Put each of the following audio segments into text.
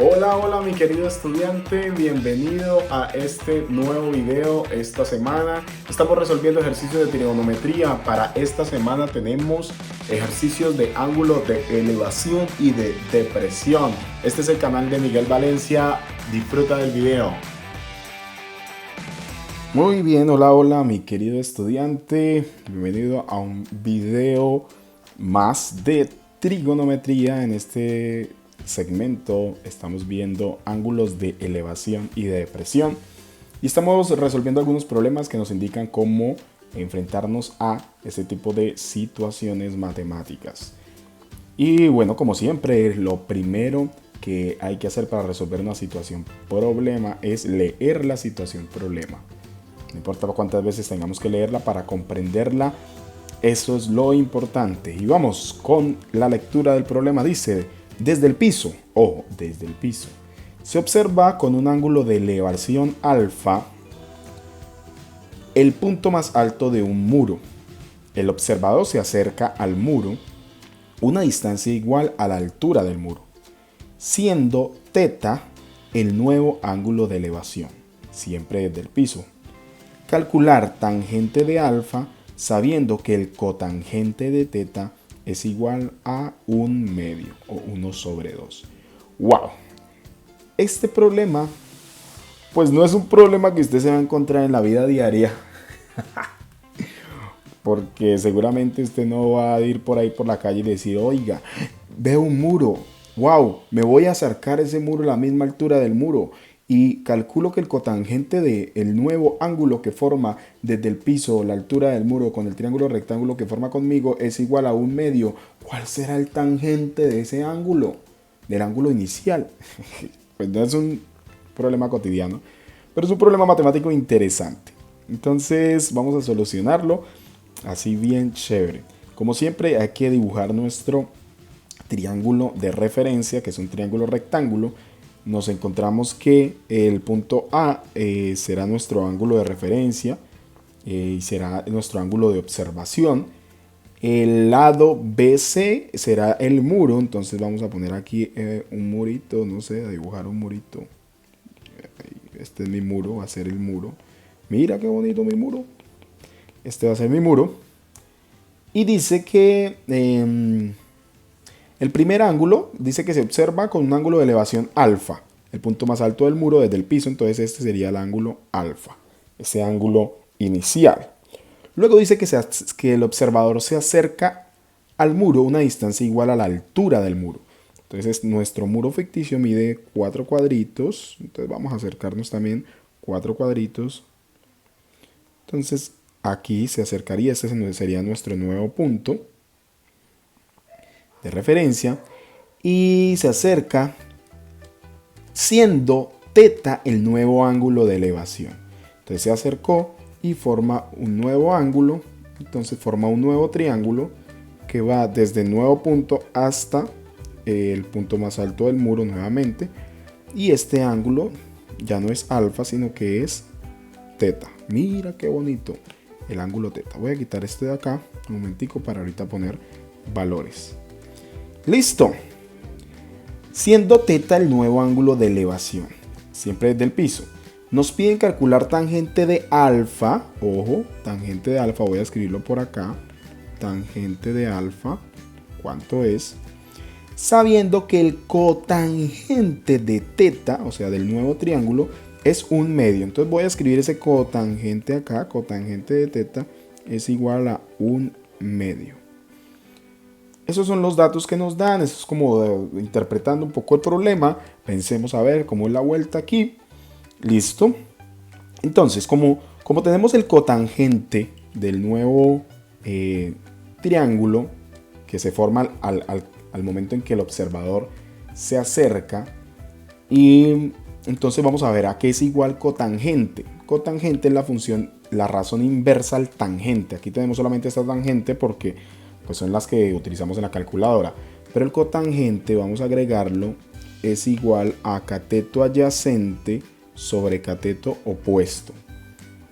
Hola, hola mi querido estudiante, bienvenido a este nuevo video. Esta semana estamos resolviendo ejercicios de trigonometría. Para esta semana tenemos ejercicios de ángulo de elevación y de depresión. Este es el canal de Miguel Valencia, disfruta del video. Muy bien, hola, hola mi querido estudiante, bienvenido a un video más de trigonometría. En este segmento estamos viendo ángulos de elevación y de depresión y estamos resolviendo algunos problemas que nos indican cómo enfrentarnos a este tipo de situaciones matemáticas. Y bueno, como siempre, lo primero que hay que hacer para resolver una situación problema es leer la situación problema. No importa cuántas veces tengamos que leerla para comprenderla, eso es lo importante. Y vamos con la lectura del problema. Dice, desde el piso, desde el piso, se observa con un ángulo de elevación alfa el punto más alto de un muro. El observador se acerca al muro una distancia igual a la altura del muro, siendo θ el nuevo ángulo de elevación, siempre desde el piso. Calcular tangente de alfa sabiendo que el cotangente de θ es igual a 1/2 o 1/2. ¡Wow! Este problema, pues no es un problema que usted se va a encontrar en la vida diaria. Porque seguramente usted no va a ir por ahí por la calle y decir, oiga, veo un muro. ¡Wow! Me voy a acercar ese muro a la misma altura del muro. Y calculo que el cotangente del nuevo ángulo que forma desde el piso, la altura del muro, con el triángulo rectángulo que forma conmigo, es igual a 1/2. ¿Cuál será el tangente de ese ángulo? Del ángulo inicial. Pues no es un problema cotidiano, pero es un problema matemático interesante. Entonces vamos a solucionarlo así bien chévere. Como siempre hay que dibujar nuestro triángulo de referencia, que es un triángulo rectángulo. Nos encontramos que el punto A será nuestro ángulo de referencia y será nuestro ángulo de observación. El lado BC será el muro, entonces vamos a poner aquí un murito, no sé, a dibujar un murito. Este es mi muro, va a ser el muro. Mira qué bonito mi muro. Este va a ser mi muro. Y dice que el primer ángulo dice que se observa con un ángulo de elevación alfa, el punto más alto del muro desde el piso, entonces este sería el ángulo alfa, ese ángulo inicial. Luego dice que el observador se acerca al muro una distancia igual a la altura del muro. Entonces nuestro muro ficticio mide 4 cuadritos, entonces vamos a acercarnos también 4 cuadritos. Entonces aquí se acercaría, este sería nuestro nuevo punto de referencia y se acerca siendo θ el nuevo ángulo de elevación. Entonces se acercó y forma un nuevo ángulo, entonces forma un nuevo triángulo que va desde el nuevo punto hasta el punto más alto del muro nuevamente, y este ángulo ya no es alfa sino que es θ. Mira qué bonito el ángulo θ. Voy a quitar este de acá un momentico para ahorita poner valores. Listo. Siendo θ el nuevo ángulo de elevación, siempre desde el piso. Nos piden calcular tangente de alfa. Ojo, tangente de alfa, voy a escribirlo por acá. Tangente de alfa, ¿cuánto es? Sabiendo que el cotangente de θ, o sea, del nuevo triángulo, es 1/2. Entonces voy a escribir ese cotangente acá. Cotangente de θ es igual a 1/2. Esos son los datos que nos dan. Eso es como interpretando un poco el problema. Pensemos a ver cómo es la vuelta aquí. Listo. Entonces, como tenemos el cotangente del nuevo triángulo que se forma al momento en que el observador se acerca, y entonces vamos a ver a qué es igual cotangente. Cotangente es la función, la razón inversa al tangente. Aquí tenemos solamente esta tangente porque pues son las que utilizamos en la calculadora, pero el cotangente, vamos a agregarlo, es igual a cateto adyacente sobre cateto opuesto.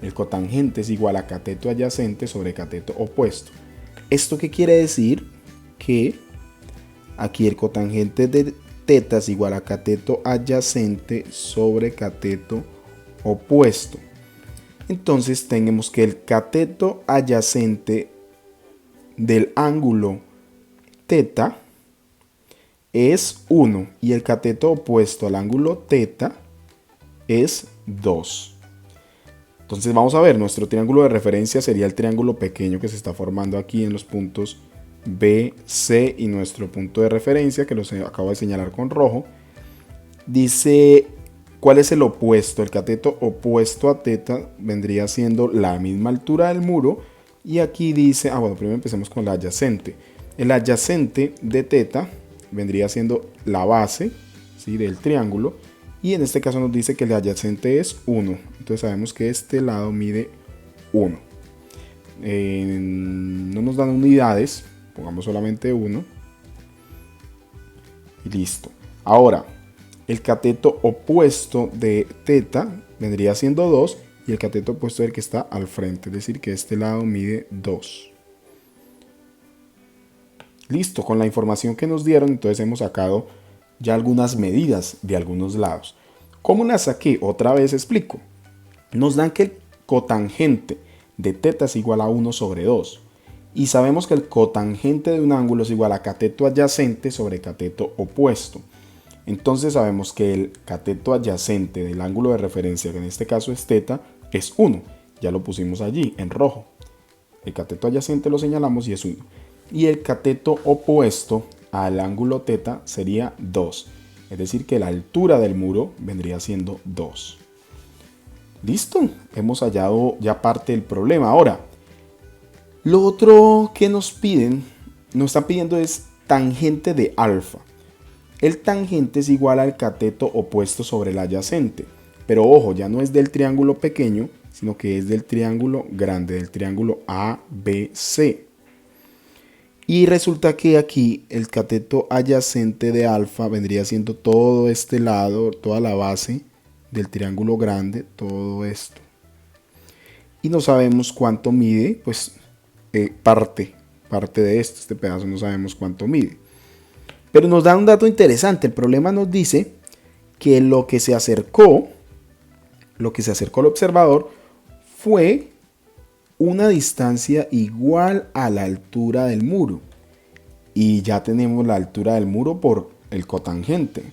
El cotangente es igual a cateto adyacente sobre cateto opuesto. ¿Esto qué quiere decir? Que aquí el cotangente de teta es igual a cateto adyacente sobre cateto opuesto. Entonces tenemos que el cateto adyacente del ángulo teta es 1 y el cateto opuesto al ángulo teta es 2. Entonces vamos a ver, nuestro triángulo de referencia sería el triángulo pequeño que se está formando aquí en los puntos B, C y nuestro punto de referencia que los acabo de señalar con rojo. Dice, ¿cuál es el opuesto? El cateto opuesto a teta vendría siendo la misma altura del muro. Y aquí dice, bueno, primero empecemos con el adyacente. El adyacente de teta vendría siendo la base, ¿sí?, del triángulo. Y en este caso nos dice que el adyacente es 1. Entonces sabemos que este lado mide 1. No nos dan unidades. Pongamos solamente 1. Y listo. Ahora, el cateto opuesto de teta vendría siendo 2. Y el cateto opuesto del que está al frente. Es decir, que este lado mide 2. Listo. Con la información que nos dieron, entonces hemos sacado ya algunas medidas de algunos lados. ¿Cómo las saqué? Otra vez explico. Nos dan que el cotangente de teta es igual a 1 sobre 2. Y sabemos que el cotangente de un ángulo es igual a cateto adyacente sobre cateto opuesto. Entonces sabemos que el cateto adyacente del ángulo de referencia, que en este caso es teta, es 1. Ya lo pusimos allí en rojo. El cateto adyacente lo señalamos y es 1. Y el cateto opuesto al ángulo teta sería 2. Es decir, que la altura del muro vendría siendo 2. Listo, hemos hallado ya parte del problema. Ahora, lo otro que nos están pidiendo es tangente de alfa. El tangente es igual al cateto opuesto sobre el adyacente. Pero ojo, ya no es del triángulo pequeño, sino que es del triángulo grande, del triángulo ABC. Y resulta que aquí el cateto adyacente de alfa vendría siendo todo este lado, toda la base del triángulo grande, todo esto. Y no sabemos cuánto mide, pues parte de esto, este pedazo no sabemos cuánto mide. Pero nos da un dato interesante. El problema nos dice que lo que se acercó al observador fue una distancia igual a la altura del muro. Y ya tenemos la altura del muro por el cotangente.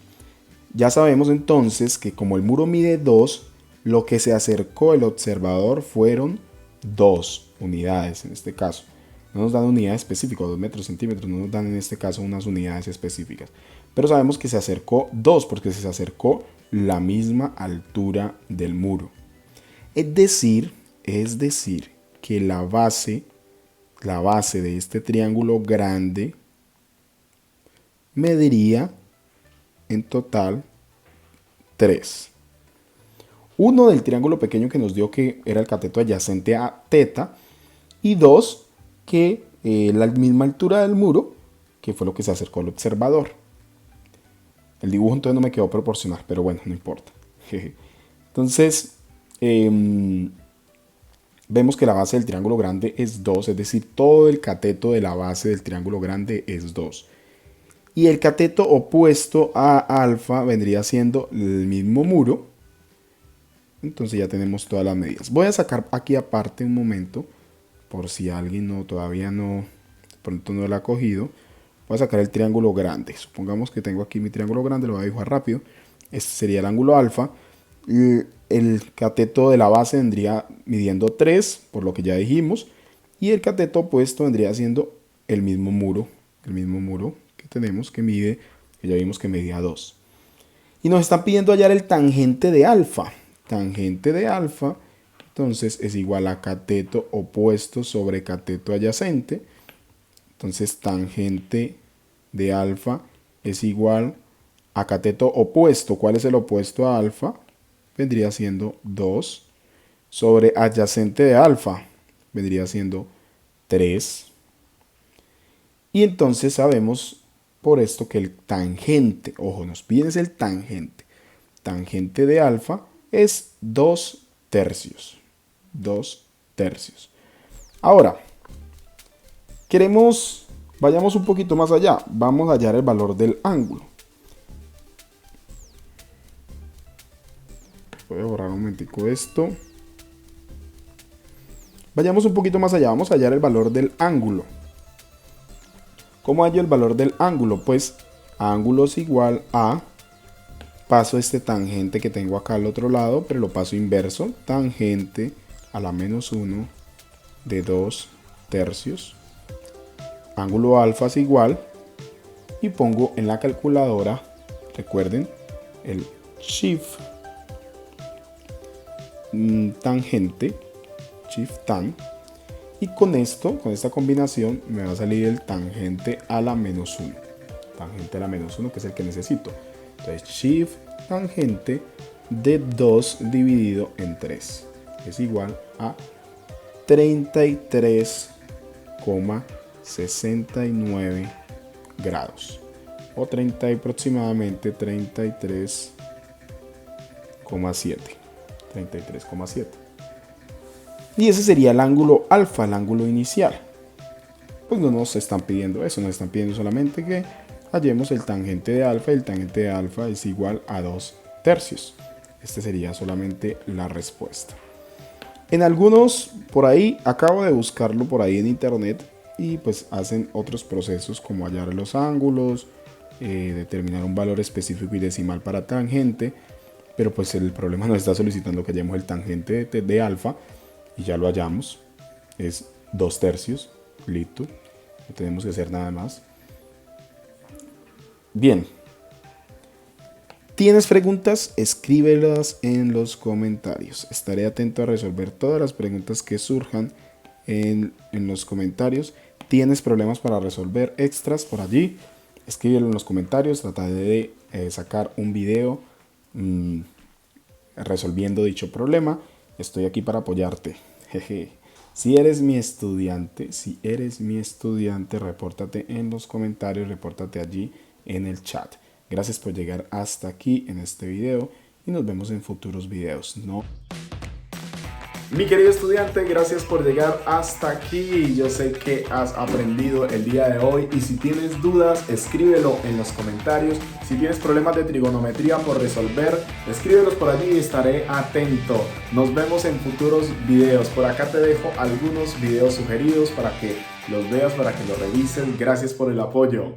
Ya sabemos entonces que como el muro mide 2, lo que se acercó el observador fueron 2 unidades en este caso. No nos dan unidades específicas, 2 metros, centímetros, no nos dan en este caso unas unidades específicas. Pero sabemos que se acercó 2 porque se acercó la misma altura del muro. Es decir que la base de este triángulo grande mediría en total 3. Uno del triángulo pequeño que nos dio que era el cateto adyacente a teta. Y 2 que la misma altura del muro, que fue lo que se acercó al observador. El dibujo entonces no me quedó proporcional, pero bueno, no importa. Entonces, vemos que la base del triángulo grande es 2, es decir, todo el cateto de la base del triángulo grande es 2. Y el cateto opuesto a alfa vendría siendo el mismo muro. Entonces ya tenemos todas las medidas. Voy a sacar aquí aparte un momento, por si alguien todavía no, de pronto no lo ha cogido. Voy a sacar el triángulo grande. Supongamos que tengo aquí mi triángulo grande, lo voy a dibujar rápido. Este sería el ángulo alfa. El cateto de la base vendría midiendo 3, por lo que ya dijimos. Y el cateto opuesto vendría siendo el mismo muro que tenemos que mide, que ya vimos que medía 2. Y nos están pidiendo hallar el tangente de alfa. Tangente de alfa, entonces es igual a cateto opuesto sobre cateto adyacente. Entonces tangente de alfa es igual a cateto opuesto. ¿Cuál es el opuesto a alfa? Vendría siendo 2 sobre adyacente de alfa. Vendría siendo 3. Y entonces sabemos por esto que el tangente, ojo, nos piden el tangente. Tangente de alfa es 2 tercios. 2 tercios. Ahora, vayamos un poquito más allá. Vamos a hallar el valor del ángulo. Voy a borrar un momentico esto. Vayamos un poquito más allá, vamos a hallar el valor del ángulo. ¿Cómo hallo el valor del ángulo? Pues ángulo es igual a, paso este tangente que tengo acá al otro lado, pero lo paso inverso, tangente a la -1 de 2 tercios. Ángulo alfa es igual, y pongo en la calculadora, recuerden, el shift tangente, shift tan, y con esto, con esta combinación, me va a salir el tangente a la -1. Tangente a la -1, que es el que necesito. Entonces, shift tangente de 2 dividido en 3 es igual a 33,69 grados. O aproximadamente 33,7. Y ese sería el ángulo alfa, el ángulo inicial. Pues no nos están pidiendo eso, nos están pidiendo solamente que hallemos el tangente de alfa, y el tangente de alfa es igual a 2 tercios. Este sería solamente la respuesta. En algunos, por ahí, acabo de buscarlo por ahí en internet, y pues hacen otros procesos como hallar los ángulos, determinar un valor específico y decimal para tangente, pero pues el problema nos está solicitando que hallemos el tangente de alfa, y ya lo hallamos, es 2 tercios, listo, no tenemos que hacer nada más. Bien, ¿tienes preguntas? Escríbelas en los comentarios, estaré atento a resolver todas las preguntas que surjan en los comentarios. ¿Tienes problemas para resolver extras por allí? Escríbelo en los comentarios, trataré de sacar un video resolviendo dicho problema. Estoy aquí para apoyarte. Jeje. Si eres mi estudiante, repórtate en los comentarios, repórtate allí en el chat. Gracias por llegar hasta aquí en este video y nos vemos en futuros videos. Mi querido estudiante, gracias por llegar hasta aquí. Yo sé que has aprendido el día de hoy, y si tienes dudas, escríbelo en los comentarios. Si tienes problemas de trigonometría por resolver, escríbelos por allí y estaré atento. Nos vemos en futuros videos. Por acá te dejo algunos videos sugeridos para que los veas, para que los revises. Gracias por el apoyo.